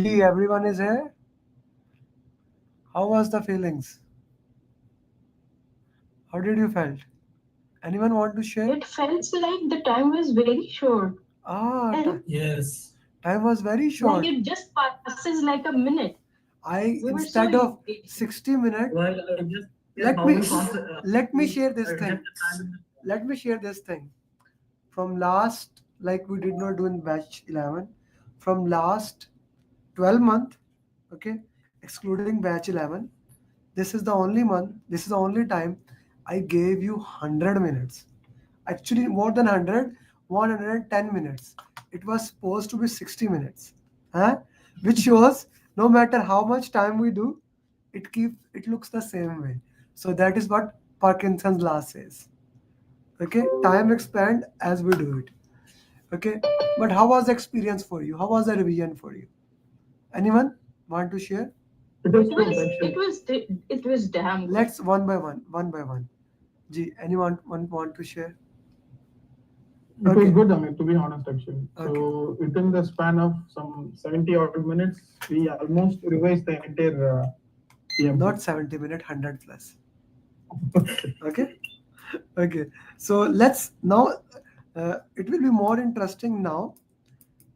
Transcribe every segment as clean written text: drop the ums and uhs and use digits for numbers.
Gee, everyone is here. How was the feelings? How did you felt? Anyone want to share? It felt like the time was very short. Ah, And Yes. time was very like short. it just passes like a minute. We I were so instead of impatient. 60 minutes, Well, I just yeah, let how me we let me share this adjust thing. the time. Let me share this thing. From last, like we did not do in batch 11, from last 12 month, okay, excluding batch 11, this is the only month, this is the only time I gave you 100 minutes. Actually, more than 100, 110 minutes. It was supposed to be 60 minutes. Huh? Which shows no matter how much time we do, it looks the same way. So that is what Parkinson's law says. Okay, time expand as we do it. Okay, but how was the experience for you? How was the revision for you? Anyone want to share? It was It good was it actually. was it was damn good. Let's one by one, one by one. G, anyone want to share? It was Okay, good, Amit, to be honest, actually. okay. So within the span of some 70 odd minutes, we almost revised the entire PMP. Not 70 minute, 100 plus. Okay, okay. So let's now. It will be more interesting now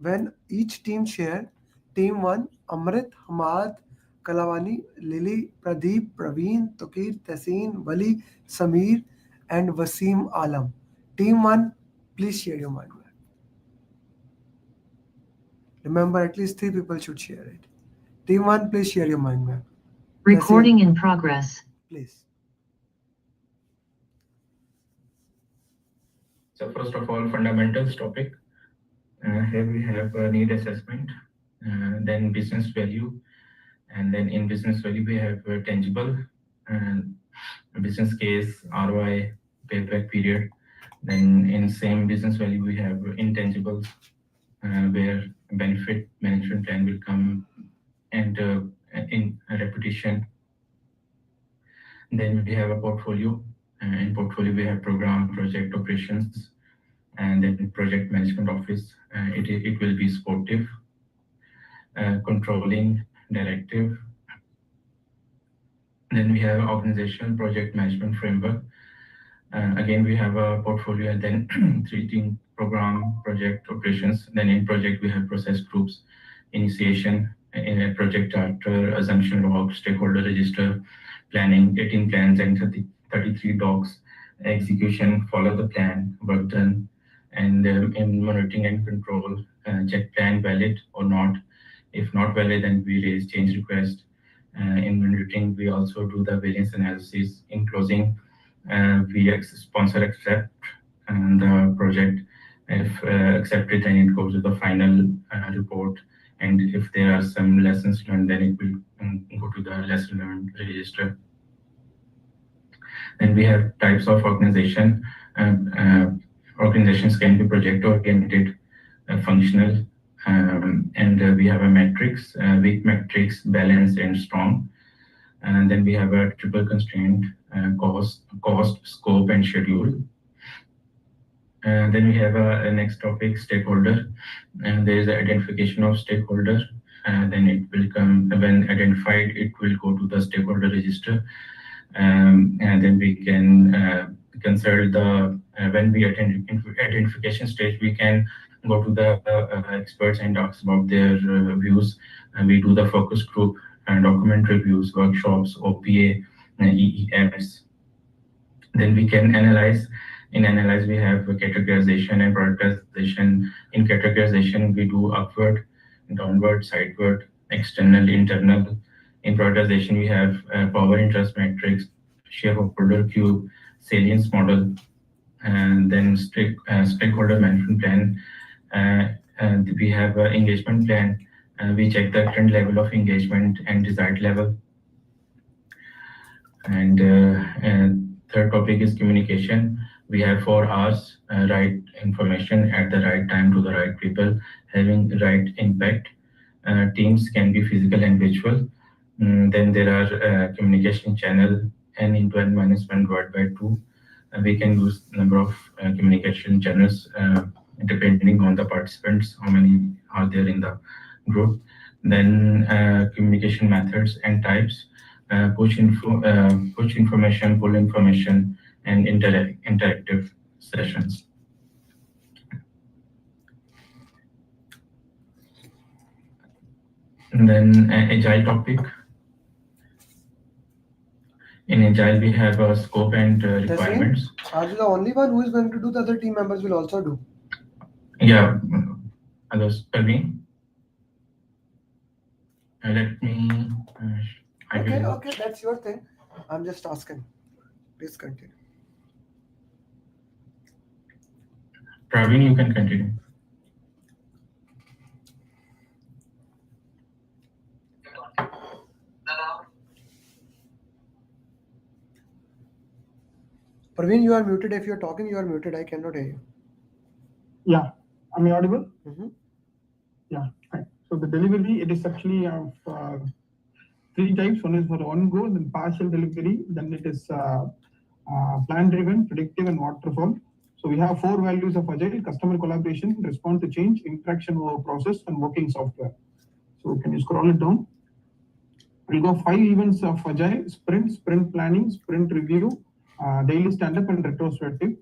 when each team share. Team one: Amrit, Hamad, Kalavani, Lily, Pradeep, Praveen, Tokir, Taseen, Wali, Samir, and Wasim Alam. Team one, please share your mind map. Remember, at least three people should share it. Team one, please share your mind map. Recording Taseen, in progress. please. So first of all, fundamentals topic. Here we have need assessment, then business value, and then in business value we have tangible, and business case, ROI, payback period. Then in same business value we have intangibles, where benefit management plan will come, and in repetition. Then we have a portfolio. In portfolio we have program, project operations, and then project management office. It will be supportive, controlling, directive. Then we have organizational project management framework. Again, we have a portfolio and then treating program, project operations. Then in project, we have process groups, initiation, in a project charter, assumption log, stakeholder register, planning, 18 plans and 33 docs, execution, follow the plan, work done, and in monitoring and control, check plan valid or not. If not valid, then we raise change request. In monitoring, we also do the variance analysis. In closing, we sponsor accept and the project. If accepted, then it goes to the final report. And if there are some lessons learned, then it will go to the lesson learned register. Then we have types of organization. Organizations can be project oriented, functional, and we have a matrix, weak matrix, balanced and strong. And then we have a triple constraint, cost, scope, and schedule. And then we have a next topic, stakeholder. And there is the identification of stakeholder. And then it will come, when identified, it will go to the stakeholder register. And then we can consult the, when we attend identification stage, we can go to the experts and ask about their views. And we do the focus group and document reviews, workshops, OPA, EEFs. Then we can analyze. In analyze, we have categorization and prioritization. In categorization, we do upward, downward, sideward, external, internal. In prioritization, we have power interest matrix, shareholder cube, salience model, and then stakeholder management plan. And we have engagement plan. We check the current level of engagement and desired level. And third topic is communication. We have 4 R's, right information at the right time to the right people, having right impact. Teams can be physical and visual. Then there are communication channel, n into n minus 1 divided by 2. We can use number of communication channels depending on the participants, how many are there in the group. Then communication methods and types, push information, pull information, and interactive sessions. And then agile topic. In agile, we have a scope and requirements. Are you the only one who is going to do? The other team members will also do. Yeah, others. Praveen. Let me. Okay, that's your thing. I'm just asking. Please continue. Praveen, you can continue. Praveen, you are muted. If you're talking, you are muted. I cannot hear you. Yeah, am I audible? Mm-hmm. Yeah. Right. So the delivery, it is actually of three types. One is for on go, then partial delivery, then it is plan driven, predictive, and waterfall. So we have 4 values of agile: customer collaboration, respond to change, interaction over process, and working software. So can you scroll it down? We'll go 5 events of agile: sprint, sprint planning, sprint review, daily stand-up, and retrospective.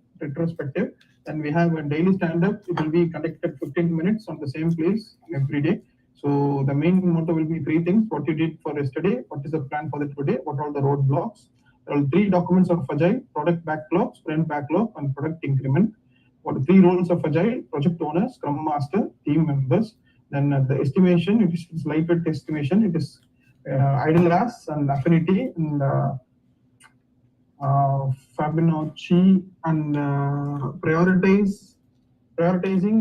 Then we have a daily stand-up. It will be conducted 15 minutes on the same place every day. So the main motto will be 3 things: what you did for yesterday, what is the plan for the today, what are the roadblocks. There are 3 documents of agile: product backlog, sprint backlog, and product increment. What are 3 roles of agile: project owner, scrum master, team members. Then the estimation, it is lightweight estimation. It is idle hours and affinity and Fibonacci and prioritizing.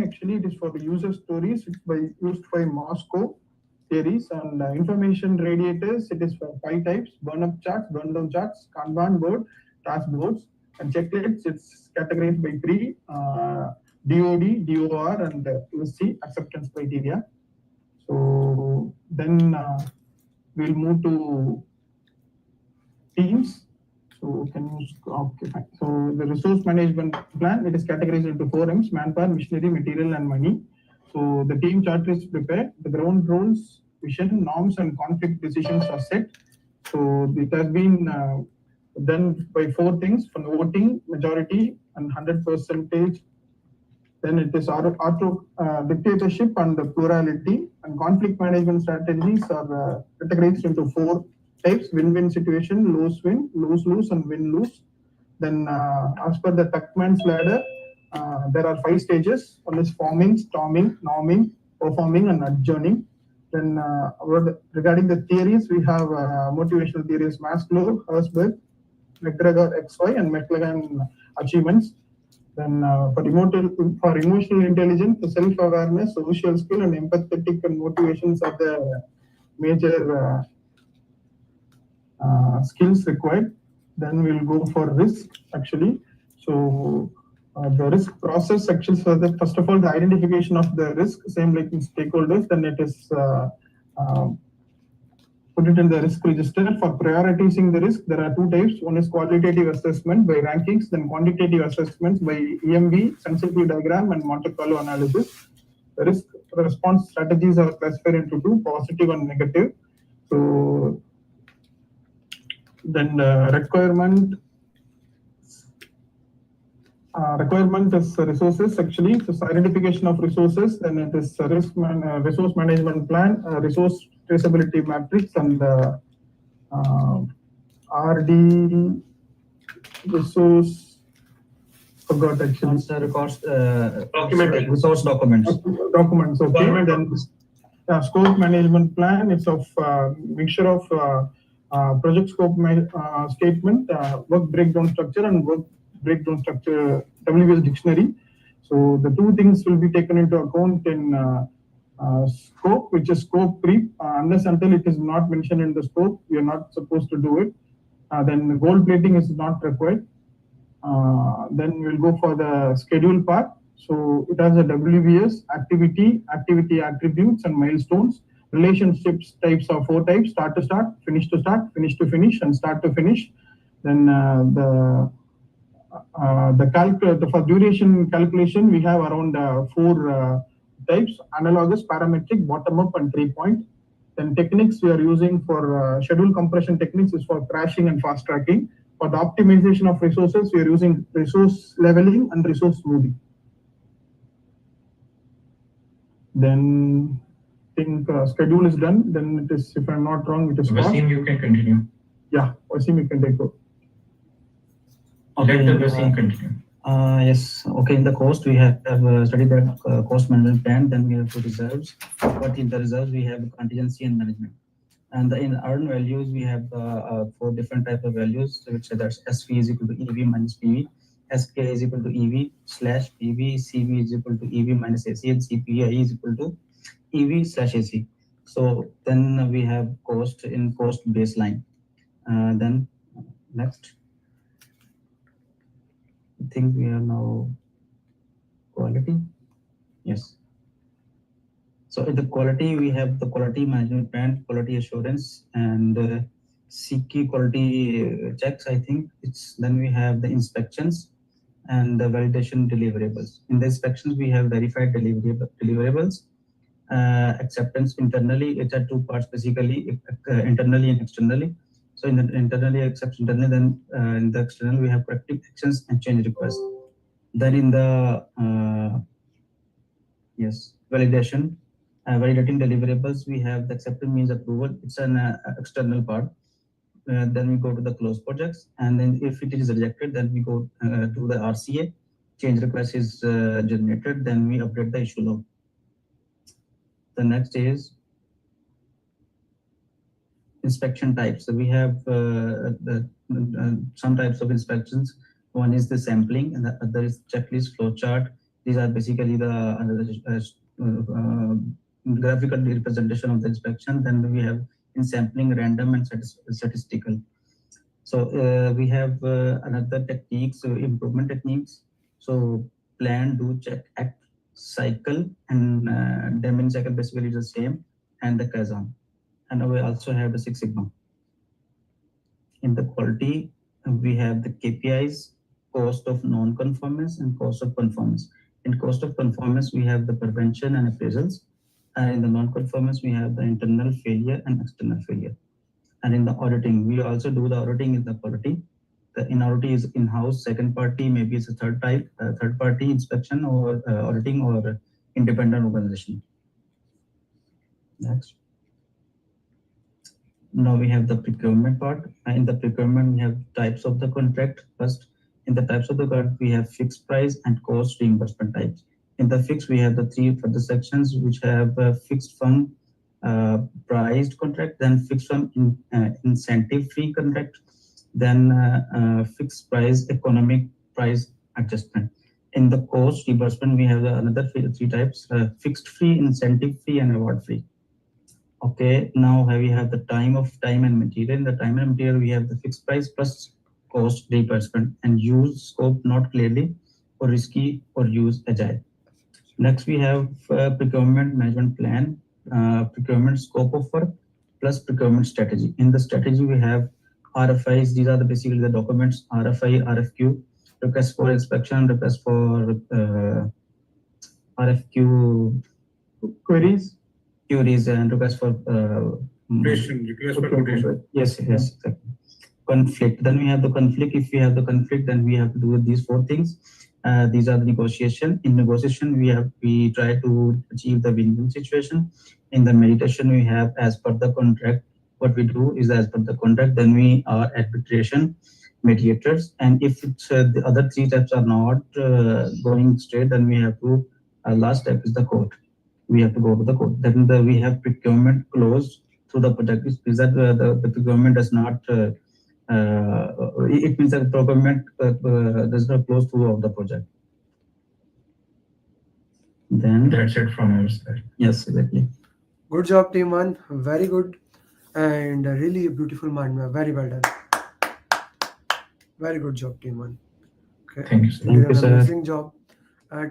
Actually, it is for the user stories. It's used by Moscow theories and information radiators. It is for 5 types: burn up charts, burn down charts, Kanban board, task boards, and checklists. It's categorized by 3: DOD, DOR, and USC acceptance criteria. So then we'll move to teams. So can you, okay, fine. So the resource management plan, it is categorized into 4 M's: manpower, machinery, material, and money. So the team chart is prepared. The ground rules, vision, norms, and conflict decisions are set. So it has been done by 4 things: from voting, majority, and 100%. Then it is auto dictatorship and the plurality. And conflict management strategies are categorized into 4 types: win-win situation, lose-win, lose-lose, and win-lose. Then as per the Tuckman's ladder, there are 5 stages. One is forming, storming, norming, performing, and adjourning. Then regarding the theories, we have motivational theories: Maslow, Herzberg, McGregor XY, and McLagan achievements. Then for emotional intelligence, the self-awareness, social skill, and empathetic and motivations are the major skills required. Then we'll go for risk, actually. So the risk process actually, so that first of all, the identification of the risk, same like in stakeholders, then it is put it in the risk register. For prioritizing the risk, there are 2 types. One is qualitative assessment by rankings, then quantitative assessments by EMV, sensitivity diagram, and Monte Carlo analysis. The risk response strategies are classified into 2: positive and negative. So then the requirement is resources, actually. So identification of resources, then it is resource management plan, resource traceability matrix, and RD resource, forgot actually. Records, resource documents. Documents, okay. Then scope management plan is of mixture of project scope statement, work breakdown structure, and work breakdown structure WBS dictionary. So the 2 things will be taken into account in scope, which is scope creep. Unless until it is not mentioned in the scope, we are not supposed to do it. Then gold plating is not required. Then we'll go for the schedule part. So it has a WBS, activity attributes, and milestones. Relationships types are 4 types: start to start, finish to start, finish to finish, and start to finish. Then for duration calculation, we have around 4 types: analogous, parametric, bottom up, and 3-point. Then techniques we are using for schedule compression techniques is for crashing and fast tracking. For the optimization of resources, we are using resource leveling and resource smoothing. Then I think schedule is done. Then it is, if I'm not wrong, it is cost. Wasim, you can continue. Yeah, Wasim, you can take over. Let the Wasim continue. Yes. Okay. In the cost, we have studied that cost management plan. Then we have two reserves. But in the reserves, we have contingency and management. And in earned values, we have four different type of values, which are that's SV is equal to EV minus PV, SK is equal to EV slash PV, CV is equal to EV minus AC, and CPI is equal to EV slash AC. So then we have cost in cost baseline. Then next, I think we are now quality. Yes. So in the quality, we have the quality management plan, quality assurance, and CK quality checks. I think it's then we have the inspections and the validation deliverables. In the inspections, we have verified deliverables, acceptance internally. It's are two parts basically, internally and externally. So in the internally accept internally, then in the external we have corrective actions and change requests. Then in the yes validation. Validating deliverables, we have the acceptance means approval. It's an external part. Then we go to the close projects, and then if it is rejected, then we go to the RCA. Change request is generated. Then we update the issue log. The next is inspection types. So we have some types of inspections. One is the sampling, and the other is checklist, flowchart. These are basically the graphical representation of the inspection. Then we have in sampling, random and statistical. So we have another techniques, improvement techniques. So plan, do, check, act, cycle, and diamond cycle basically is the same, and the Kaizen. And we also have the Six Sigma. In the quality, we have the KPIs, cost of non-conformance and cost of conformance. In cost of conformance, we have the prevention and appraisals. And in the non-conformance, we have the internal failure and external failure. And in the auditing, we also do the auditing in the quality. The in auditing is in-house, second party, maybe it's a third party inspection or auditing or independent organization. Next. Now we have the procurement part. In the procurement, we have types of the contract. First, in the types of the contract, we have fixed price and cost reimbursement types. In the fixed, we have the three further sections which have fixed fund priced contract, then fixed fund incentive free contract, then fixed price economic price adjustment. In the cost reimbursement, we have another three types: fixed fee, incentive fee, and award fee. Okay, now we have the time and material. In the time and material, we have the fixed price plus cost reimbursement and use scope not clearly or risky or use agile. Next, we have procurement management plan, procurement scope of work plus procurement strategy. In the strategy, we have RFIs. These are basically the documents: RFI, RFQ, request for inspection, request for RFQ Queries. And request for request for quotation. Yes, exactly. Conflict. Then we have the conflict. If we have the conflict, then we have to do these four things. These are the negotiation. In negotiation, we try to achieve the win-win situation. In the meditation, we have as per the contract. What we do is as per the contract. Then we are arbitration mediators. And if it's the other three steps are not going straight, then we have to last step is the court. We have to go to the court. Then we have procurement close through the project. Is that the procurement does not, it means that the procurement does not close throughout the project. Then that's it from our side. Yes, exactly. Good job, team one. Very good. And really a beautiful mind map. Very well done. Very good job, team one. Okay. Thank you, sir. Thank you, An sir. amazing job.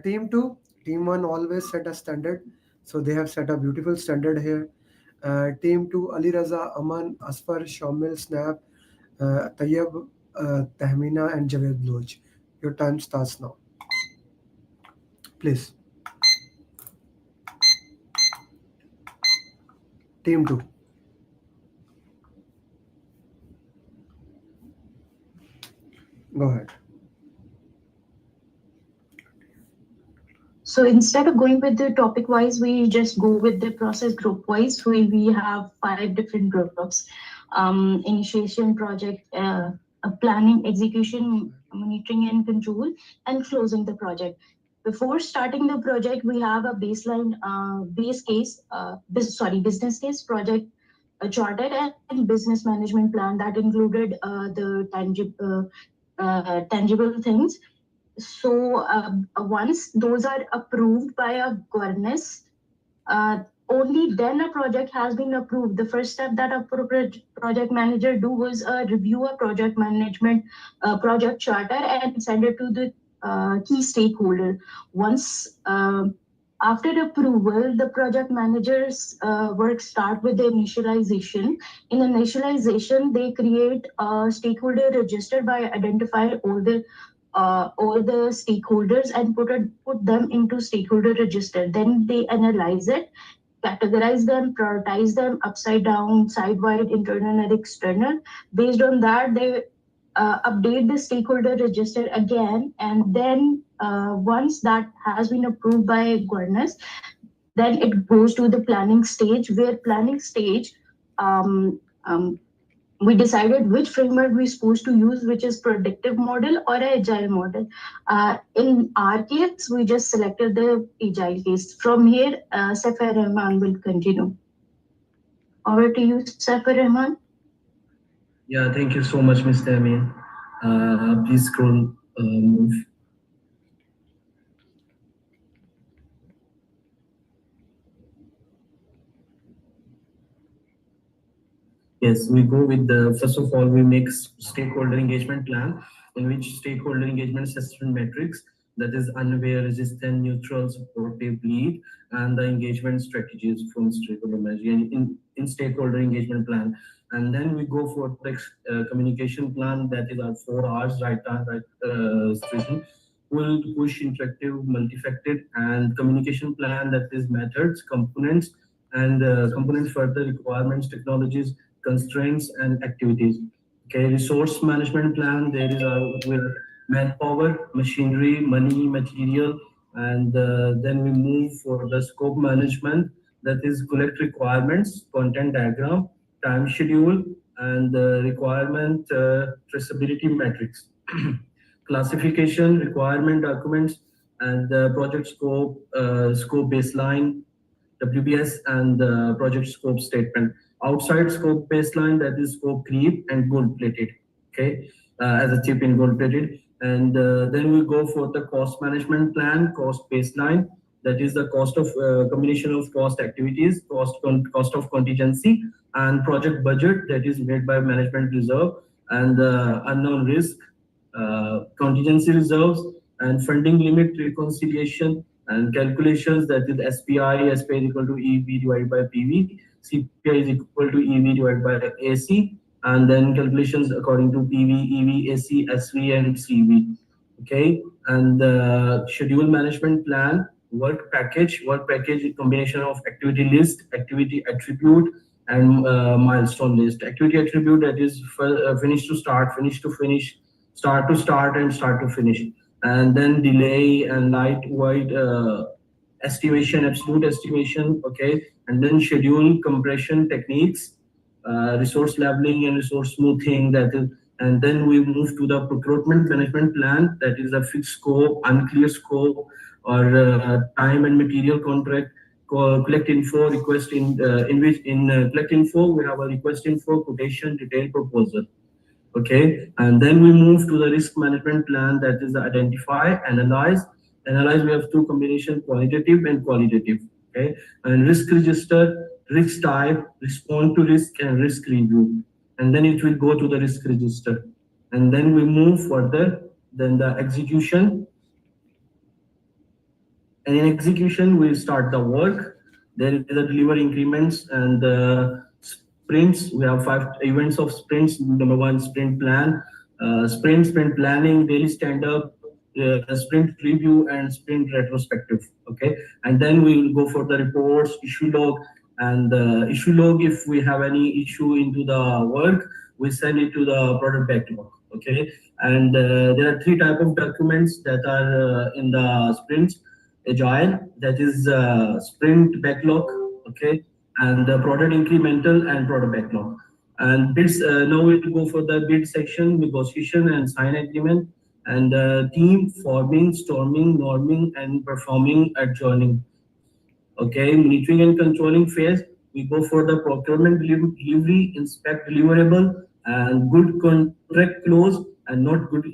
Team two, team one always set a standard. So they have set a beautiful standard here. Team two, Ali Raza, Aman, Asfar, Shamil, Snap, Tayyab, Tahmina, and Javed Loj. Your time starts now. Please. Team two. Go ahead. So instead of going with the topic wise, we just go with the process group wise. We have five different groups: initiation, project, planning, execution, monitoring and control, and closing the project. Before starting the project, we have a baseline base case, business case, project chartered and business management plan that included the tangible things. So once those are approved by a governance, only then a project has been approved. The first step that a project manager do was review a project management project charter and send it to the key stakeholder. Once after approval, the project managers work start with the initialization. In initialization, they create a stakeholder register by identifying all the stakeholders and put them into stakeholder register. Then they analyze it, categorize them, prioritize them upside down, side wide, internal and external. Based on that, they update the stakeholder register again, and then once that has been approved by governance, then it goes to the planning stage, where planning stage um, um, we decided which framework we're supposed to use, which is predictive model or agile model. In our case, we just selected the agile case. From here, Safar Rahman will continue. Over to you, Safar Rahman. Yeah, thank you so much, Mr. Amin. Please scroll, move. Yes, we go with the first of all, we make stakeholder engagement plan in which stakeholder engagement assessment metrics, that is unaware, resistant, neutral, supportive, lead, and the engagement strategies from stakeholder management in stakeholder engagement plan. And then we go for the communication plan, that is our 4 R's, right time, right situation. Pull, push, interactive, multifaceted, and communication plan, that is methods, components, and components further requirements, technologies, constraints, and activities. Okay, resource management plan, there is with manpower, machinery, money, material, and then we move for the scope management, that is collect requirements, content diagram, time schedule, and requirement traceability metrics. Classification, requirement documents, and project scope, scope baseline, WBS, and project scope statement. Outside scope baseline, that is scope creep and gold plated. Okay, as a chip in gold plated. And then we go for the cost management plan, cost baseline. That is the cost of combination of cost activities, cost of contingency, and project budget, that is made by management reserve, and unknown risk, contingency reserves, and funding limit reconciliation, and calculations, that is SPI is equal to EV divided by PV, CPI is equal to EV divided by AC, and then calculations according to PV, EV, AC, SV, and CV. Okay, and schedule management plan, work package, combination of activity list, activity attribute, and milestone list. Activity attribute, that is finish to start, finish to finish, start to start, and start to finish. And then delay and light wide estimation, absolute estimation. Okay, and then schedule compression techniques, resource labeling and resource smoothing, that is. And then we move to the procurement management plan, that is a fixed scope, unclear scope, or time and material contract. Collect info, request in which in collect info we have a request info, quotation, detailed proposal. Okay, and then we move to the risk management plan, that is identify, analyze. We have two combination, quantitative and qualitative. Okay, and risk register, risk type, respond to risk, and risk review. And then it will go to the risk register. And then we move further, then the execution. And in execution, we start the work. There is a deliver increments and sprints. We have 5 events of sprints. Number 1, sprint plan, sprint planning, daily stand-up, sprint review, and sprint retrospective. Okay, and then we will go for the reports, issue log, and issue log. If we have any issue into the work, we send it to the product backlog. Okay, And there are three type of documents that are in the sprints: agile, that is sprint backlog, okay, and the product incremental and product backlog. And bids, now we will go for the bid section, negotiation and sign agreement, and team forming, storming, norming, and performing adjourning. Okay, monitoring and controlling phase, we go for the procurement delivery, inspect deliverable, and good contract close, and not good,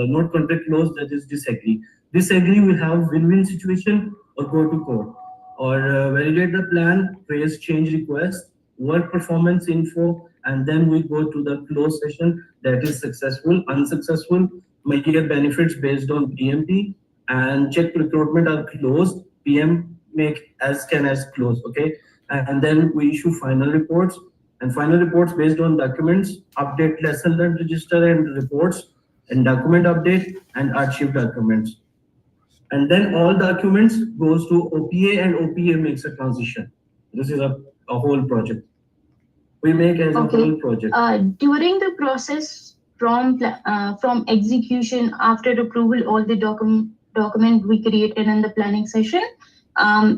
not contract close, that is disagree. Disagree, we have win-win situation or go to court, or validate the plan, raise change request, work performance info, and then we go to the close session, that is successful, unsuccessful, measure benefits based on PMP, and check procurement are closed, PM make as can as close, okay? And then we issue final reports, and final reports based on documents, update lesson learned register and reports, and document update and archive documents. And then all documents goes to OPA, and OPA makes a transition. This is a whole project. We make as a whole project. During the process from execution after approval, all the document we created in the planning session,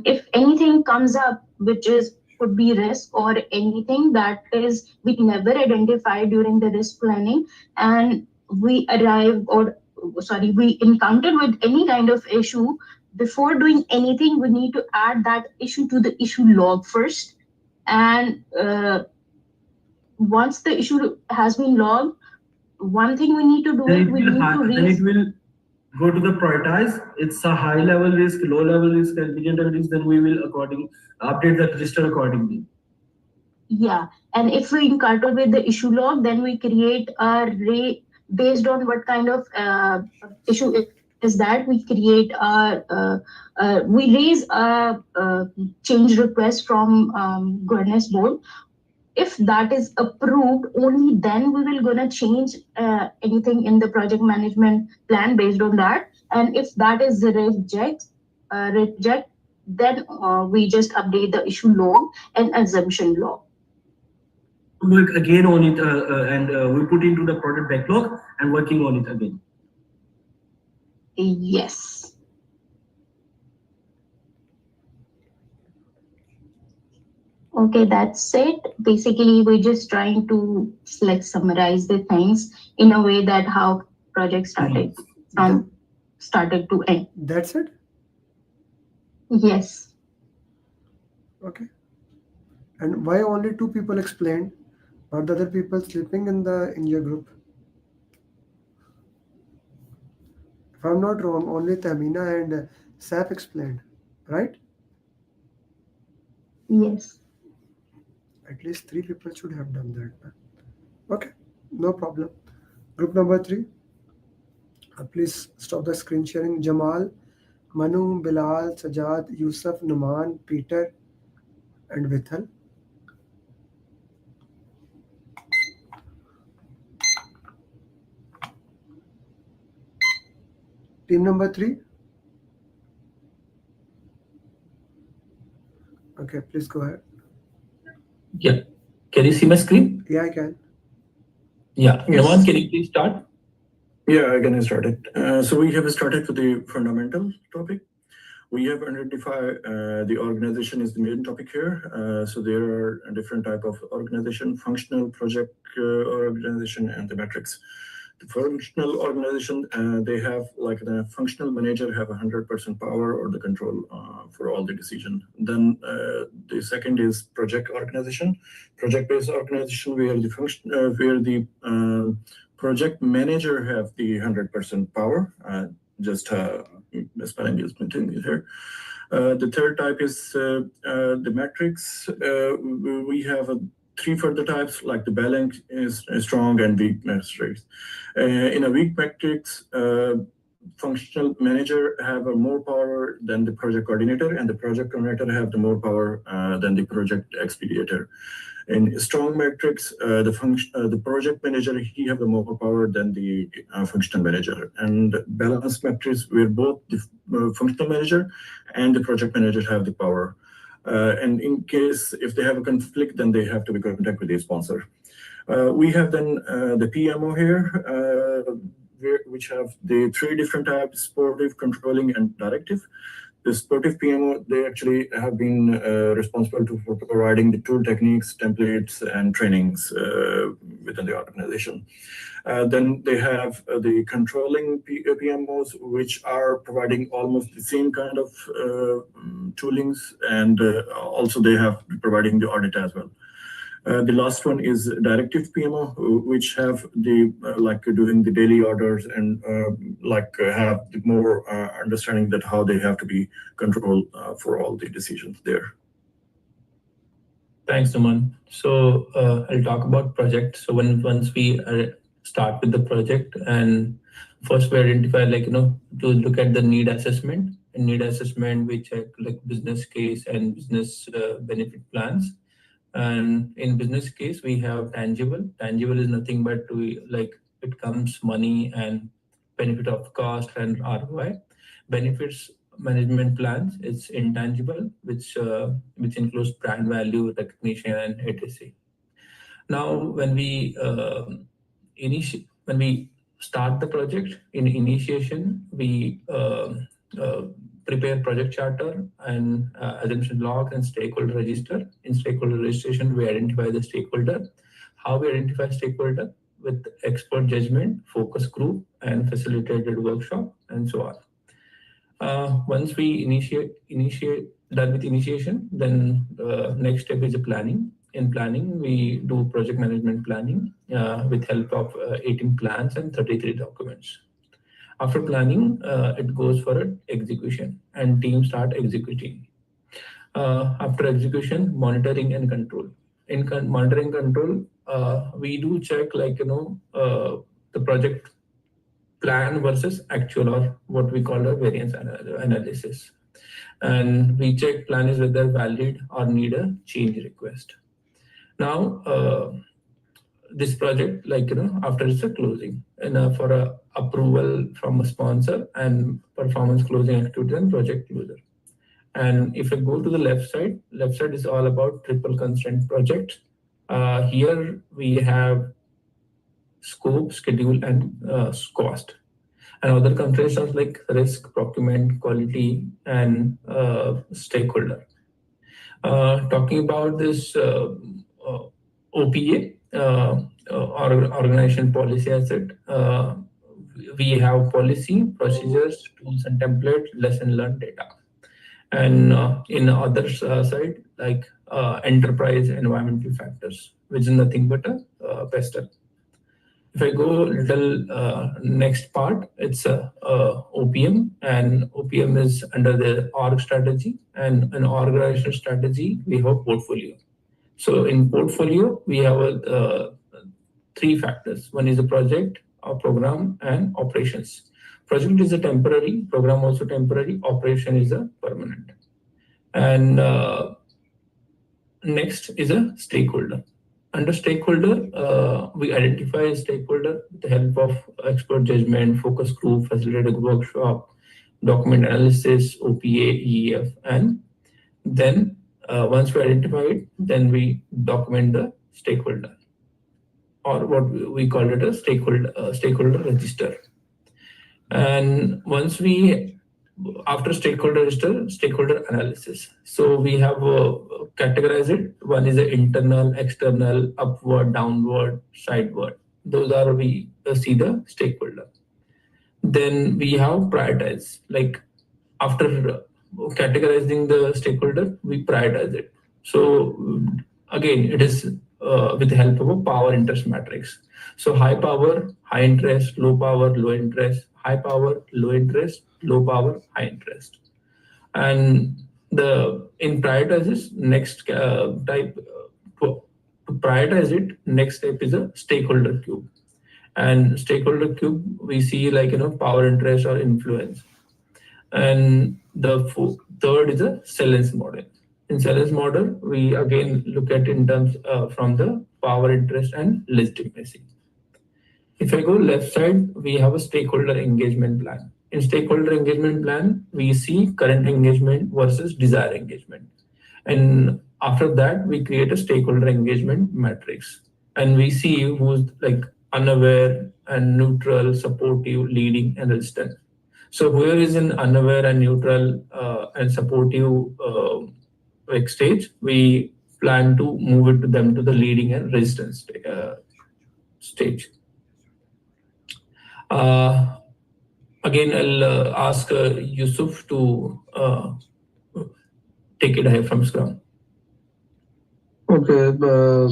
if anything comes up which is could be risk or anything that is we never identified during the risk planning, and we we encountered with any kind of issue, before doing anything we need to add that issue to the issue log first. And once the issue has been logged, one thing we need to do is we need to raise. Then it will go to the prioritize. It's a high level risk, low level risk, and medium level risk. Then we will update the register accordingly. Yeah, and if we encounter with the issue log, then we create a based on what kind of issue is that we create we raise a change request from governance board. If that is approved, only then we will gonna change anything in the project management plan based on that. And if that is reject, then we just update the issue log and assumption log. Work again on it, and we put into the product backlog and working on it again. Yes. Okay, that's it. Basically, we're just trying to summarize the things in a way that how project started from started to end. That's it? Yes. Okay. And why only 2 people explained, not the other people sleeping in your group? If I'm not wrong, only Tamina and Saf explained, right? Yes. At least 3 people should have done that. Okay, no problem. Group number 3. Please stop the screen sharing. Jamal, Manu, Bilal, Sajad, Yusuf, Numan, Peter, and Vithal. Team number 3. Okay, please go ahead. Yeah. Can you see my screen? Yeah, I can. Yeah. Yes. Naman, can you please start? Yeah, I can start it. So we have started with the fundamental topic. We have identified the organization is the main topic here. So there are different type of organization: functional, project organization, and the metrics. The functional organization, they have like the functional manager have 100% power or the control for all the decision. Then the second is project organization, project-based organization, where the function, where the project manager have the 100% power. Just spelling is maintained here. The third type is the metrics. We have 3 further types, like the balance is strong and weak metrics. In a weak metrics, functional manager have more power than the project coordinator, and the project coordinator have the more power than the project expeditor. In strong metrics, the project manager, he have the more power than the functional manager. And balanced metrics, where both the functional manager and the project manager have the power. And in case if they have a conflict, then they have to be contact with the sponsor. We have then the PMO here. which have the three different types: sportive, controlling, and directive. The sportive PMO, they actually have been responsible for providing the tool techniques, templates, and trainings within the organization. Then they have the controlling PMOs, which are providing almost the same kind of toolings, and also they have providing the audit as well. The last one is directive PMO, which have the like doing the daily orders and have the more understanding that how they have to be controlled for all the decisions there. Thanks, Suman. So I'll talk about project. So once we start with the project, and first we identify to look at the need assessment. In need assessment, we check business case and business benefit plans. And in business case, we have tangible. Tangible is nothing but it comes money and benefit of cost and ROI. Benefits management plans, it's intangible, which includes brand value, recognition, and etc. Now, when we start the project, in initiation, we prepare project charter and assumption log and stakeholder register. In stakeholder registration, we identify the stakeholder. How we identify stakeholder? With expert judgment, focus group, and facilitated workshop, and so on. Once we done with initiation, then next step is the planning. In planning, we do project management planning with help of 18 plans and 33 documents. After planning, it goes for execution, and teams start executing. After execution, monitoring and control. In monitoring control, we do check the project plan versus actual, or what we call a variance analysis. And we check plan is whether valid or need a change request. Now, this project, after it's a closing, and for a approval from a sponsor and performance closing activity and project closure. And if I go to the left side is all about triple constraint project. Here we have scope, schedule, and cost. And other constraints are like risk, procurement, quality, and stakeholder. Talking about this OPA, organization policy asset, we have policy, procedures, tools and templates, lesson learned data. And in the other side, enterprise environmental factors, which is nothing but a pester. If I go little next part, it's OPM, and OPM is under the org strategy, and an organizational strategy, we have portfolio. So in portfolio, we have three factors. One is the project, program, and operations. Project is a temporary, program also temporary, operation is a permanent. And next is a stakeholder. Under stakeholder, we identify a stakeholder with the help of expert judgment, focus group, facilitated workshop, document analysis, OPA, EEF, and then once we identify it, then we document the stakeholder, or what we call it a stakeholder register. And once after stakeholder register, stakeholder analysis. So we have categorized it. One is the internal, external, upward, downward, sideward. Those are we see the stakeholder. Then we have prioritize. After categorizing the stakeholder, we prioritize it. So again, it is with the help of a power interest matrix. So high power, high interest, low power, low interest, high power, low interest, low power, high interest. And in prioritizes, next type to prioritize it, next step is a stakeholder cube. And stakeholder cube, we see power interest or influence. And the third is a salience model. In salience model, we again look at in terms from the power interest and legitimacy. If I go left side, we have a stakeholder engagement plan. In stakeholder engagement plan, we see current engagement versus desired engagement. And after that, we create a stakeholder engagement matrix. And we see who's unaware and neutral, supportive, leading, and resistant. So whoever is in unaware and neutral and supportive like stage, we plan to move it to them to the leading and resistance stage. Uh, Again, I'll ask Yusuf to take it ahead from Scrum. Okay, I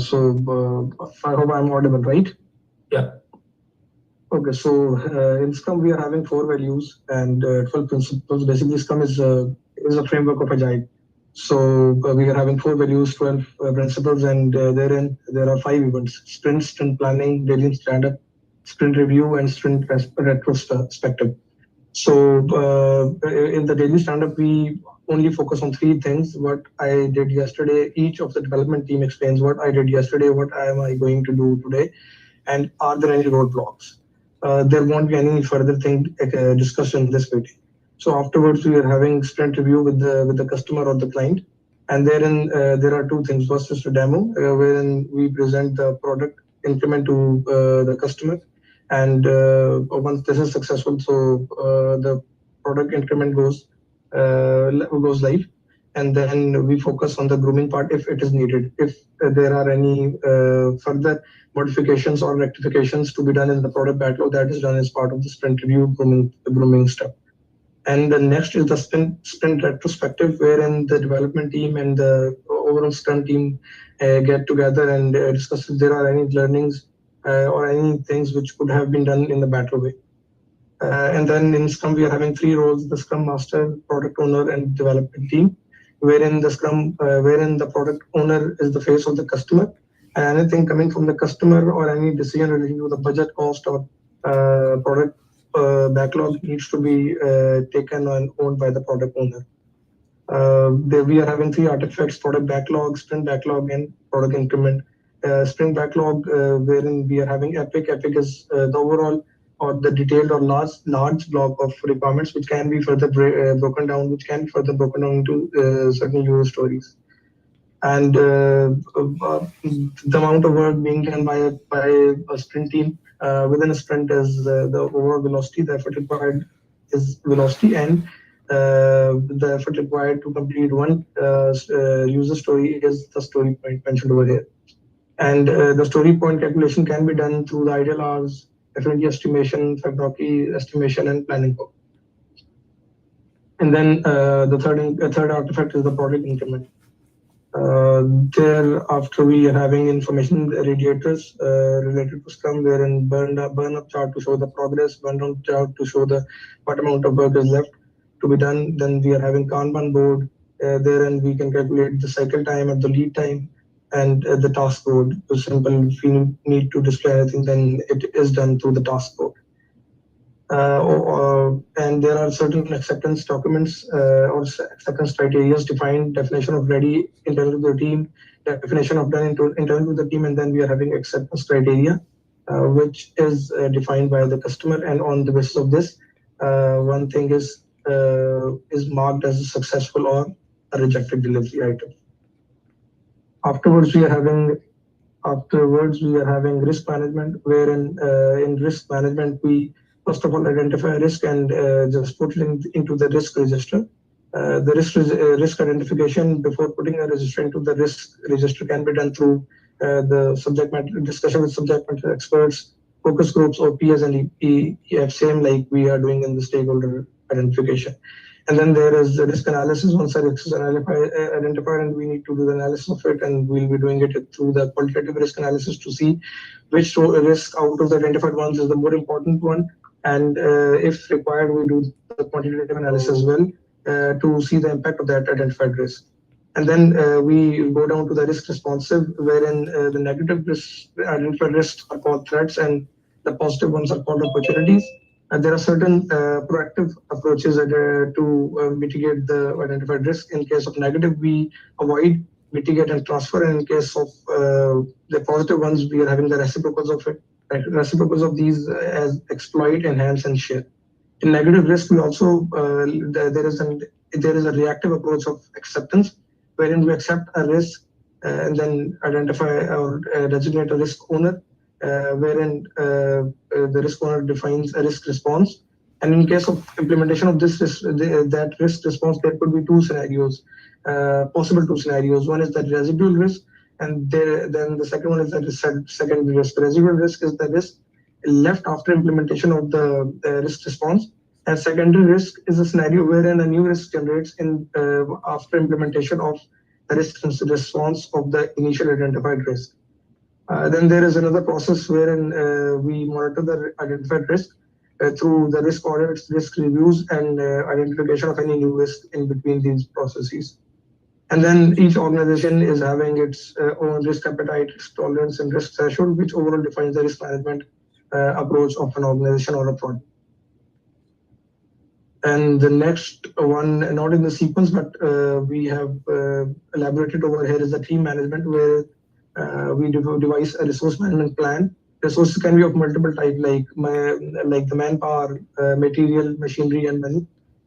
hope I'm audible, right? Yeah. Okay, so in Scrum we are having 4 values and 12 principles. Basically, Scrum is a framework of Agile. So we are having 4 values, 12 principles, and therein there are 5 events: sprint planning, daily stand-up, sprint review, and sprint retrospective. So in the daily stand-up, we only focus on 3 things: what I did yesterday. Each of the development team explains what I did yesterday, what am I going to do today, and are there any roadblocks. There won't be any further thing discussed in this meeting. So afterwards, we are having sprint review with the customer or the client, and therein there are 2 things. First is a demo, wherein we present the product increment to the customer, and once this is successful, so the product increment goes live, and then we focus on the grooming part if it is needed. If there are any further modifications or rectifications to be done in the product backlog, that is done as part of the sprint review grooming step. And the next is the sprint retrospective, wherein the development team and the overall Scrum team get together and discuss if there are any learnings or any things which could have been done in the better way. And then in Scrum, we are having 3 roles: the Scrum Master, Product Owner, and Development Team, wherein the product owner is the face of the customer, and anything coming from the customer or any decision relating to the budget, cost, or product backlog needs to be taken and owned by the product owner. We are having 3 artifacts: product backlog, sprint backlog, and product increment. Sprint backlog, wherein we are having epic. Epic is the overall or the detailed or large block of requirements, which can be further broken down, into certain user stories. And the amount of work being done by a sprint team within a sprint is the overall velocity. The effort required is velocity, and the effort required to complete one user story is the story point mentioned over here. And the story point calculation can be done through the ideal hours, affinity estimation, Fibonacci estimation, and planning code. And then the third artifact is the product increment. Thereafter, we are having information radiators related to Scrum, wherein burn up chart to show the progress, burn down chart to show the what amount of work is left to be done. Then we are having Kanban board, therein we can calculate the cycle time and the lead time, and the task board. So simple, if we need to display anything, then it is done through the task board. And there are certain acceptance documents or acceptance criteria defined: definition of ready internal to the team, definition of done internal to the team, and then we are having acceptance criteria, which is defined by the customer. And on the basis of this, one thing is marked as a successful or a rejected delivery item. Afterwards, we are having risk management, wherein in risk management, we first of all identify a risk and just put it into the risk register. The risk identification before putting a register into the risk register can be done through the subject matter discussion with subject matter experts, focus groups, OPS, and EF, same like we are doing in the stakeholder identification. And then there is the risk analysis. Once a risk is identified, and we need to do the analysis of it, and we'll be doing it through the qualitative risk analysis to see which risk out of the identified ones is the more important one. And if required, we do the quantitative analysis as well to see the impact of that identified risk. And then we go down to the risk responsive, wherein the negative identified risks are called threats, and the positive ones are called opportunities. And there are certain proactive approaches to mitigate the identified risk. In case of negative, we avoid, mitigate, and transfer. And in case of the positive ones, we are having the reciprocals of it. Reciprocals of these as exploit, enhance, and share. In negative risk, we also there is a reactive approach of acceptance, wherein we accept a risk and then identify or designate a risk owner, wherein the risk owner defines a risk response. And in case of implementation of this that risk response, there could be two scenarios, possible two scenarios. One is that residual risk, and then the second one is that secondary risk. The residual risk is the risk left after implementation of the risk response, and secondary risk is a scenario wherein a new risk generates in after implementation of the risk response of the initial identified risk. Then there is another process wherein we monitor the identified risk through the risk audits, risk reviews, and identification of any new risk in between these processes. And then each organization is having its own risk appetite, risk tolerance, and risk threshold, which overall defines the risk management approach of an organization or a project. And the next one, not in the sequence, but we have elaborated over here, is the team management, where we devise a resource management plan. Resources can be of multiple types, like the manpower, material, machinery, and money.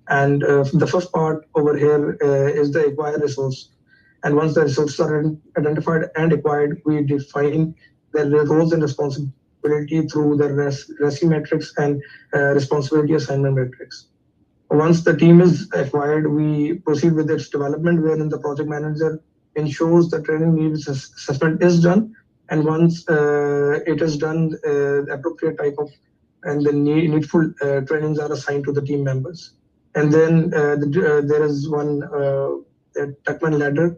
And the first part over here is the acquired resource. And once the resources are identified and acquired, we define their roles and responsibility through the RESI metrics and responsibility assignment metrics. Once the team is acquired, we proceed with its development, wherein the project manager ensures the training needs assessment is done. And once it is done, the appropriate type of and the needful trainings are assigned to the team members. And then there is one Tuckman ladder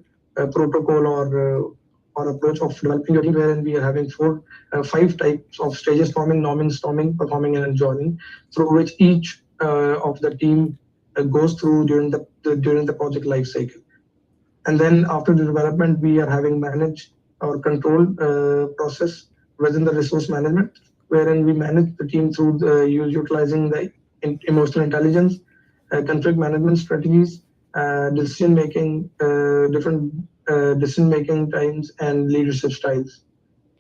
protocol or approach of developing your team, wherein we are having 5 types of stages: forming, norming, storming, performing, and joining, through which each of the team goes through during the project life cycle. And then after the development, we are having manage or control process within the resource management, wherein we manage the team through utilizing the emotional intelligence, conflict management strategies, decision making, different decision making times, and leadership styles.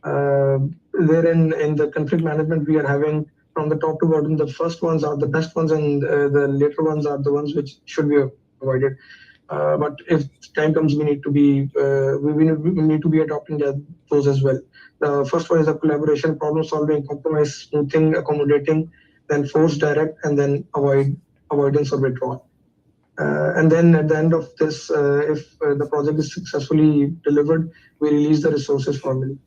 Wherein in the conflict management, we are having from the top to bottom, the first ones are the best ones, and the later ones are the ones which should be avoided. But if time comes, we need to be adopting those as well. The first one is a collaboration, problem solving, compromise, smoothing, accommodating, then force, direct, and then avoidance or withdrawal. And then at the end of this, if the project is successfully delivered, we release the resources formally.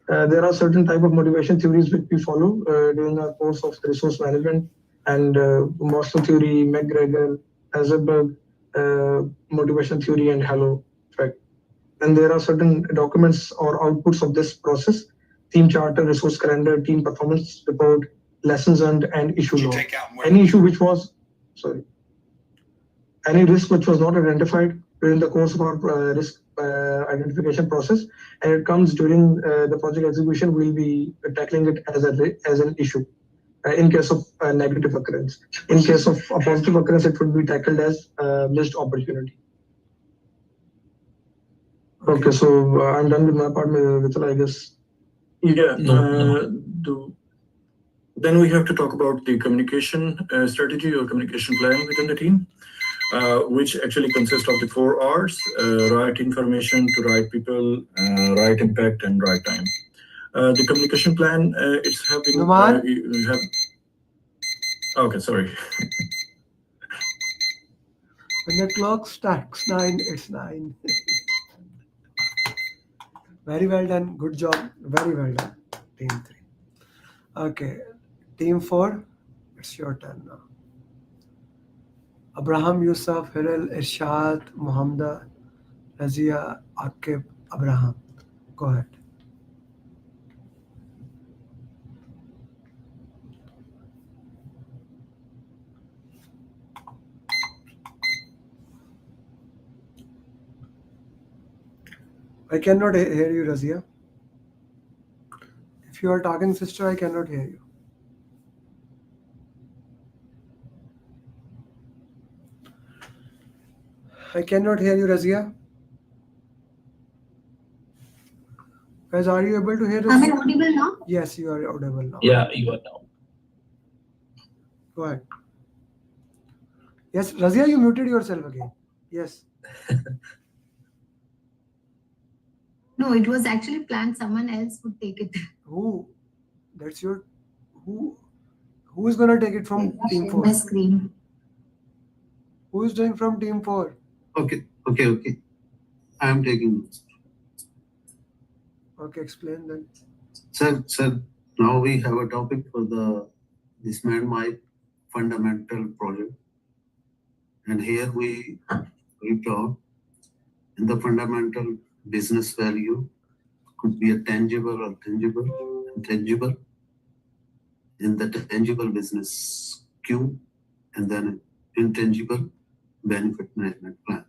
There are certain type of motivation theories which we follow during our course of resource management, and Marshall theory, McGregor, Heisenberg, motivation theory, and Halo effect. And there are certain documents or outputs of this process: team charter, resource calendar, team performance report, lessons learned, and issue log. Any issue which was, any risk which was not identified during the course of our risk identification process, and it comes during the project execution, we'll be tackling it as an issue. In case of a negative occurrence, in case of a positive occurrence, it would be tackled as a missed opportunity. Okay, so I'm done with my part, Vital, I guess. Yeah. Then we have to talk about the communication strategy or communication plan within the team, which actually consists of the 4 R's: right information to right people, right impact, and right time. The communication plan, it's having okay, sorry. When the clock strikes 9, it's 9. Very well done. Good job. Very well done. Team 3. Okay. Team 4, it's your turn now. Abraham, Yusuf, Hiril, Irshad, Muhammad, Razia, Akib, Abraham. Go ahead. I cannot hear you, Razia. If you are talking, sister, I cannot hear you. I cannot hear you, Razia. Guys, are you able to hear us? Am I audible now? Yes, you are audible now. Yeah, you are now. Go ahead. Yes, Razia, you muted yourself again. Yes. No, it was actually planned. Someone else would take it. Who? That's your who is gonna take it from team Share 4? my screen. Who is doing from team 4? Okay. I am taking notes. Okay, explain then. Sir, now we have a topic for this Mindmap fundamental project. And here we talk in the fundamental business value could be a tangible or intangible. In the tangible business Q, and then intangible benefit management plan.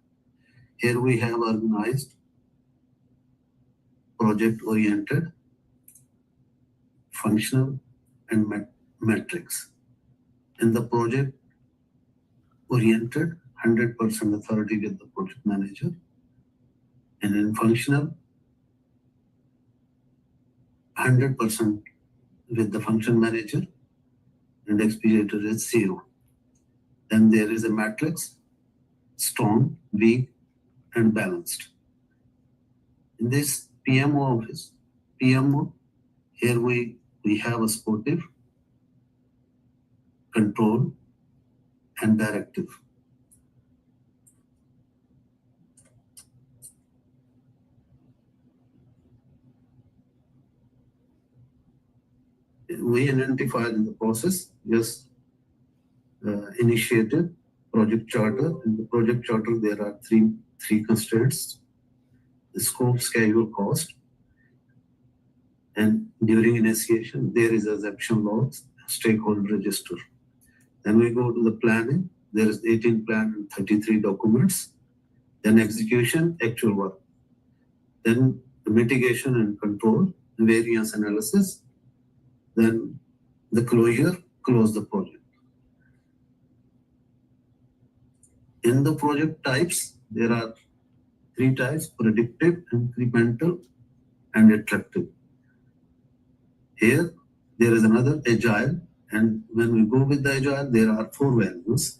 Here we have organized project-oriented, functional, and metrics. In the project-oriented, 100% authority with the project manager. And in functional, 100% with the function manager, and expeditor is 0. Then there is a matrix, strong, weak, and balanced. In this PMO office, here we have a sportive, control, and directive. We identified in the process, just initiated project charter. In the project charter, there are three constraints: the scope, schedule, cost. And during initiation, there is assumption logs, stakeholder register. Then we go to the planning. There is 18 plan and 33 documents. Then execution, actual work. Then the mitigation and control, variance analysis. Then the closure, close the project. In the project types, there are 3 types: predictive, incremental, and attractive. Here, there is another agile, and when we go with the agile, there are 4 values: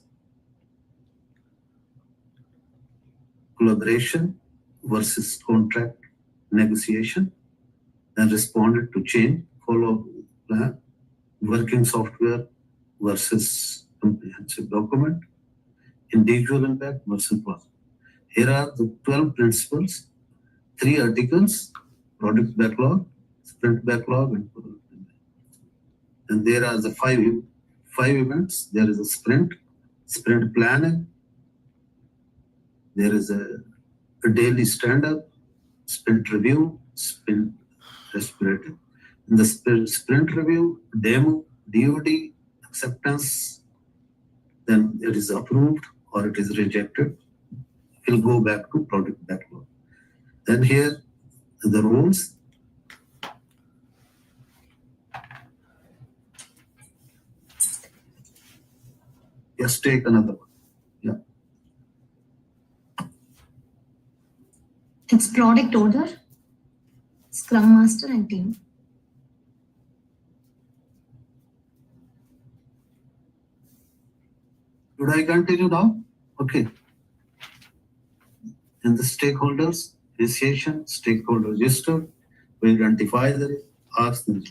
collaboration versus contract negotiation, and responded to change, follow plan, working software versus comprehensive document, individual impact versus project. Here are the 12 principles, 3 articles: product backlog, sprint backlog, and product impact. And there are the 5 events. There is a sprint planning. There is a daily stand-up, sprint review, sprint respirative. In the sprint review, demo, DOD, acceptance, then it is approved or it is rejected. It will go back to product backlog. Then here, the roles. Just take another one. Yeah. It's product owner, scrum master, and team. Should I continue now? Okay. In the stakeholders, initiation, stakeholder register, we identify the ask the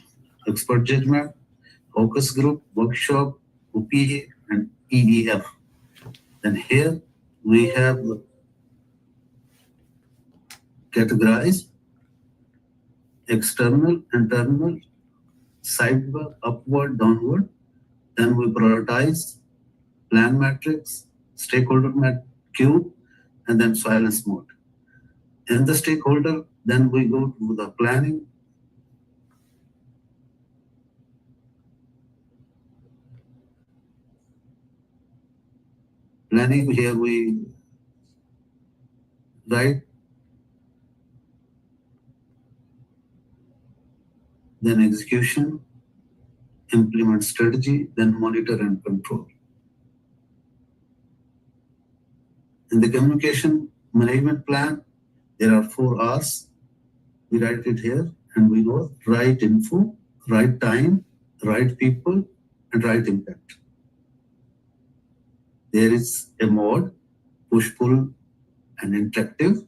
expert judgment, focus group, workshop, OPA, and EEF. Then here we have categorized external, internal, sideward, upward, downward. Then we prioritize plan matrix, stakeholder queue, and then silence mode. In the stakeholder, then we go to the planning. Planning, here we write, then execution, implement strategy, then monitor and control. In the communication management plan, there are 4 R's. We write it here, and we know right info, right time, right people, and right impact. There is a mode, push-pull, and interactive.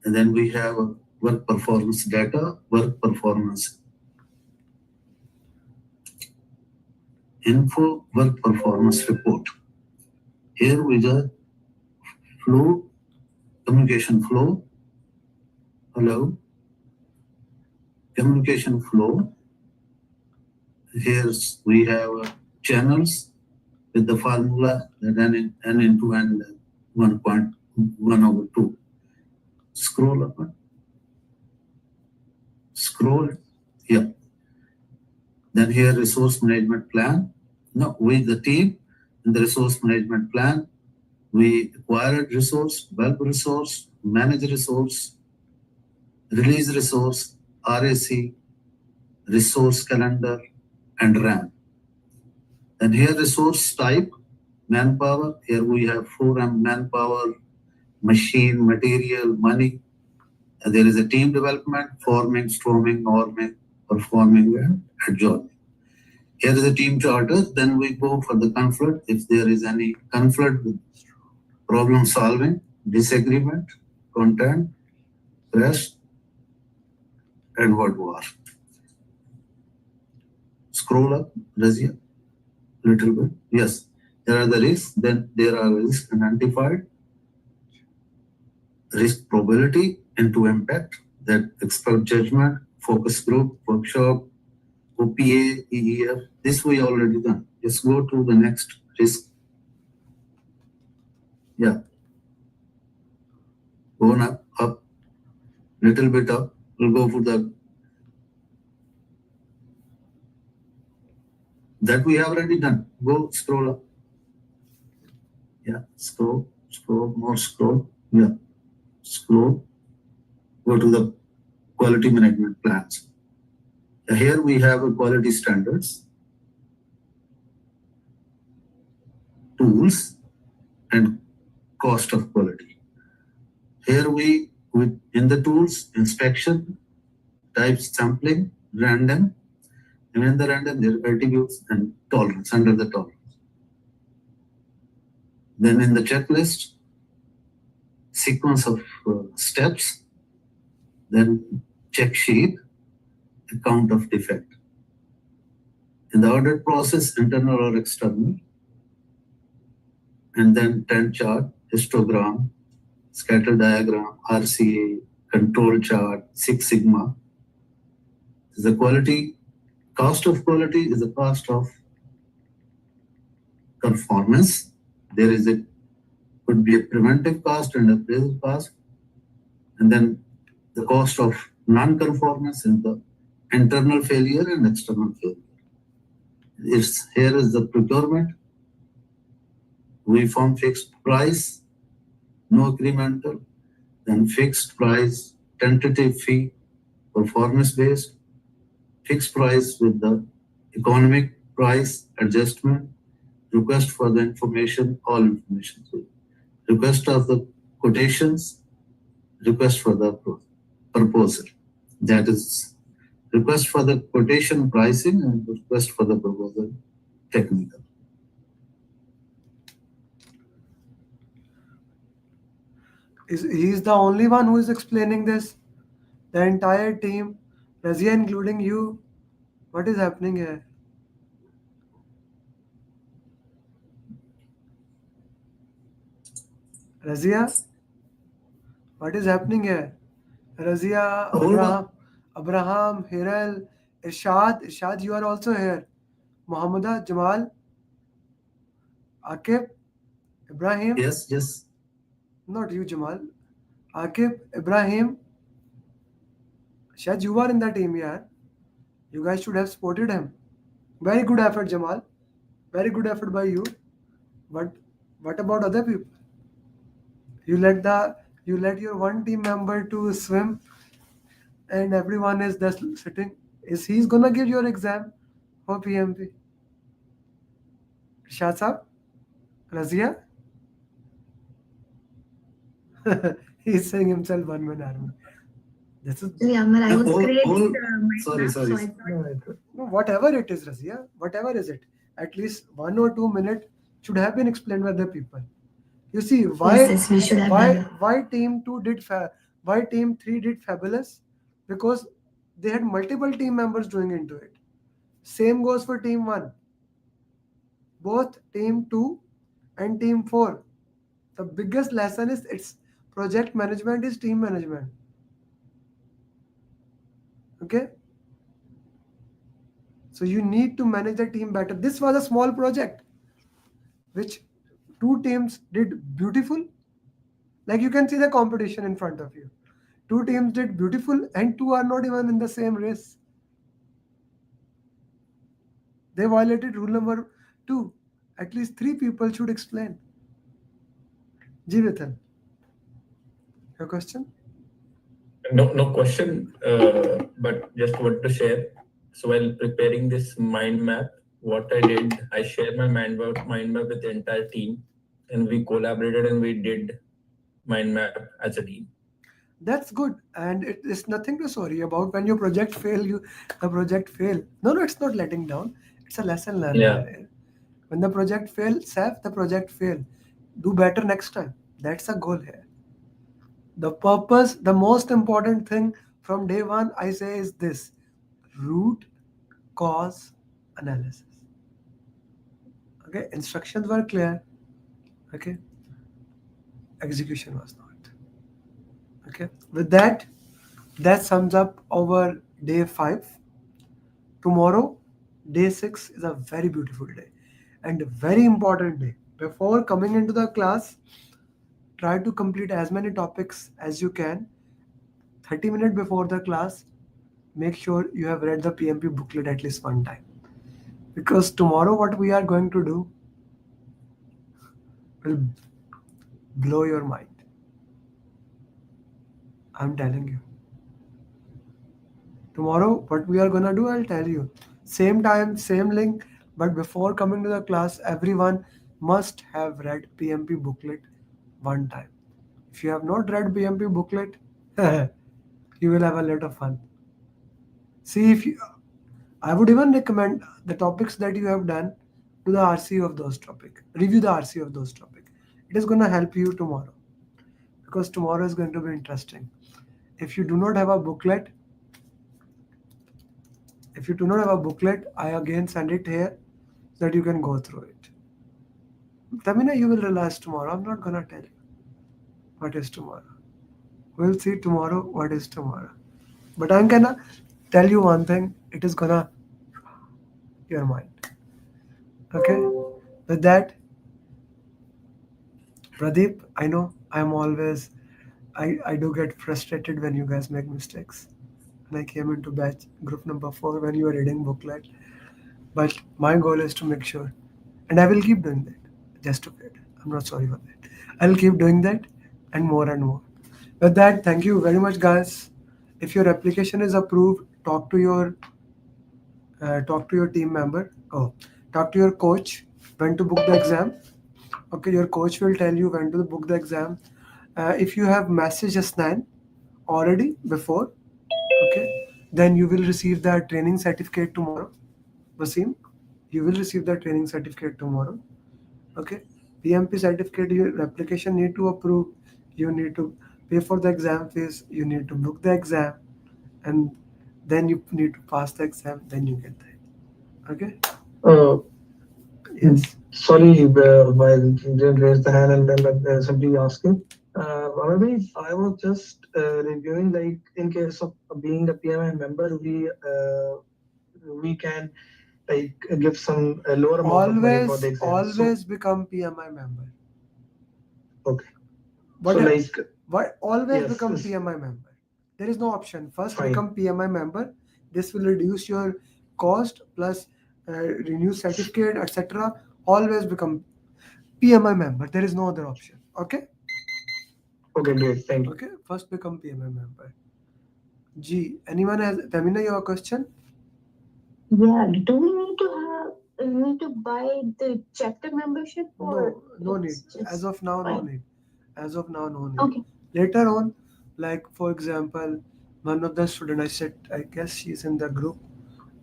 And then we have work performance data, work performance info work performance report. Here we the flow, communication flow. Hello, communication flow. Here we have channels with the formula that n into n 1.1/2. Scroll up. Scroll. Yeah. Then here resource management plan. No, with the team in the resource management plan, we acquired resource, bulk resource, manage resource, release resource, RAC, resource calendar, and RAM. And here resource type, manpower. Here we have 4M manpower, machine, material, money. And there is a team development, forming, storming, norming, performing, and adjourning. Here is a team charter. Then we go for the conflict. If there is any conflict with problem solving, disagreement, content, rest, and what war. Scroll up, Razia, little bit. Yes, there are the risks. Then there are risks identified, risk probability into impact, that expert judgment, focus group, workshop, OPA, EEF. This we already done. Let's go to the next risk. Yeah. Go up, little bit up. We'll go for the that we have already done. Go scroll up. Yeah, scroll, more scroll. Yeah, scroll. Go to the quality management plans. Here we have a quality standards, tools, and cost of quality. Here we, in the tools, inspection, types sampling, random, and in the random there are attributes and tolerance, under the tolerance. Then in the checklist, sequence of steps, then check sheet, account of defect. In the audit process, internal or external, and then trend chart, histogram, scatter diagram, RCA, control chart, Six Sigma. The quality, cost of quality is the cost of performance. There is could be a preventive cost and appraisal cost. And then the cost of non-conformance is the internal failure and external failure. Here is the procurement. We form fixed price, no incremental, then fixed price, tentative fee, performance-based, fixed price with the economic price adjustment, request for the information, all information. Request of the quotations, request for the proposal. That is request for the quotation pricing and request for the proposal technical. He's the only one who is explaining this? The entire team, Razia including you? What is happening here? Razia? What is happening here? Razia, Abraham, Hiral, Irshad, you are also here. Muhammada, Jamal, Akib, Ibrahim. Yes. Not you, Jamal. Akib, Ibrahim. Shad, you are in the team, yeah. You guys should have supported him. Very good effort, Jamal. Very good effort by you. But what about other people? You let your one team member to swim, and everyone is just sitting. Is he's gonna give your exam for PMP? Shah Saab? Razia? He's saying himself one-man army. This is Yeah, man, I was great. Sorry. So I thought, no, whatever it is, Razia. Whatever is it? At least 1 or 2 minutes should have been explained by the people. You see yes, we should have done. why team 2 did why team 3 did fabulous? Because they had multiple team members doing into it. Same goes for team 1. both team 2 and team 4. The biggest lesson is it's project management is team management. Okay? So you need to manage the team better. This was a small project which two teams did beautiful. Like you can see the competition in front of you. Two teams did beautiful and two are not even in the same race. They violated rule number 2. At least 3 people should explain. Jeevathan, your question? No question, but just want to share. So while preparing this mind map, what I did, I shared my mind map with the entire team, and we collaborated and we did mind map as a team. That's good, and it is nothing to sorry about. When your project fail, the project fail. No, it's not letting down. It's a lesson learned. Yeah. When the project fail, Saf, the project fail. Do better next time. That's a goal here. The purpose, the most important thing from day one, I say is this: root cause analysis. Okay, instructions were clear. Okay, execution was not. Okay, with that, that sums up our day 5. Tomorrow, day 6 is a very beautiful day and a very important day. Before coming into the class, try to complete as many topics as you can. 30 minutes before the class, make sure you have read the PMP booklet at least one time. Because tomorrow, what we are going to do will blow your mind. I'm telling you. Tomorrow, what we are gonna do, I'll tell you. Same time, same link, but before coming to the class, everyone must have read PMP booklet one time. If you have not read PMP booklet, you will have a lot of fun. See if you, I would even recommend the topics that you have done to the RC of those topic. Review the RC of those topic. It is gonna help you tomorrow because tomorrow is going to be interesting. If you do not have a booklet, I again send it here so that you can go through it. Tamina, you will realize tomorrow. I'm not gonna tell you what is tomorrow. We'll see tomorrow what is tomorrow. But I'm gonna tell you one thing. It is gonna your mind. Okay? With that, Pradeep, I know I'm always I do get frustrated when you guys make mistakes. When I came into batch group number 4 when you were reading booklet. But my goal is to make sure, and I will keep doing that. Just to get. I'm not sorry for that. I'll keep doing that and more and more. With that, thank you very much, guys. If your application is approved, talk to your team member. Oh, talk to your coach when to book the exam. Okay, your coach will tell you when to book the exam. If you have messaged Asnan already before, okay, then you will receive the training certificate tomorrow. Wasim, you will receive the training certificate tomorrow. Okay, PMP certificate, your application need to approve. You need to pay for the exam fees. You need to book the exam, and then you need to pass the exam. Then you get that. Okay. Uh, Yes. Sorry, I didn't raise the hand and then simply asking. Maybe I was just reviewing, like in case of being a PMI member, we can like give some lower amount of money for the exam. Always become PMI member. Okay. But So like, but always yes, become yes. PMI member. There is no option. First Fine. become PMI member. This will reduce your cost plus renew certificate, etc. Always become PMI member. There is no other option. Okay. Okay, great. Thank you. Okay. First become PMI member. G. Anyone has Tamina, you have a question? Yeah, do we need to buy the chapter membership or No need. it's just As of now, no fine? need. As of now, no need. Okay. Later on, like for example, one of the student I said, I guess she's in the group,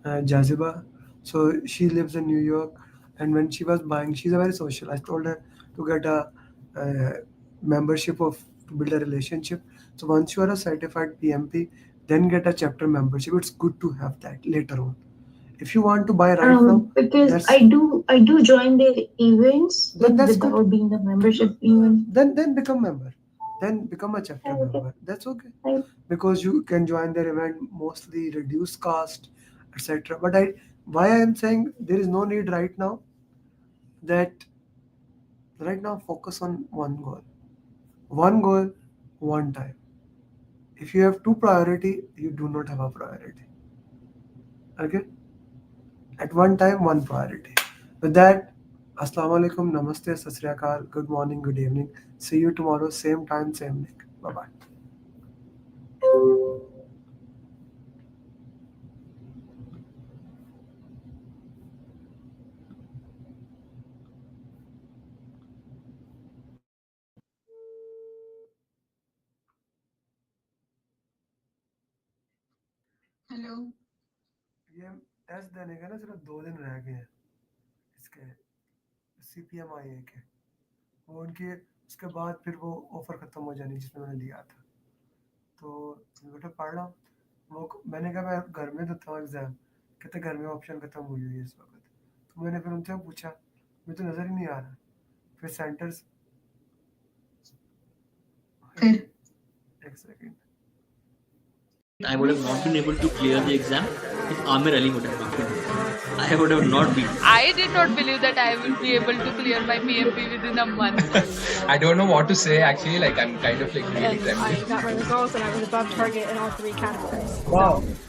Jaziba. So she lives in New York, and when she was buying, she's a very social. I told her to get a membership of to build a relationship. So once you are a certified PMP, then get a chapter membership. It's good to have that later on. If you want to buy right now, because that's- I do join their events that's without good. being a membership even. Then become member. Then become a chapter Okay. member. That's okay. Right. Because you can join their event mostly reduced cost, etc. But why I am saying there is no need right now. That right now focus on one goal, one time. If you have two priority, you do not have a priority. Okay, at one time, one priority. With that, Assalamu alaikum, namaste, sat sri akal, good morning, good evening. See you tomorrow, same time, same link. Bye bye. Hello ये test देने के ना सिर्फ 2 दिन रह गए हैं इसके CPMIA के, वो उनके उसके बाद फिर वो ऑफर खत्म हो जानी जिसमें मैंने लिया था। तो बेटा पढ़ रहा हूँ, वो मैंने कहा मैं घर में देता हूँ एग्जाम, कहते घर में ऑप्शन खत्म हुई हुई है इस वक्त। तो मैंने फिर उनसे पूछा, मुझे तो नज़र ही नहीं आ रहा। फिर सेंटर्स फिर एक second, I would have not been able to clear the exam if Amir Ali would have not been. I would have not been. I did not believe that I would be able to clear my PMP within a month. I don't know what to say actually, like I'm kind of like really trembling. I got my results and I was above target in all 3 categories. Wow. So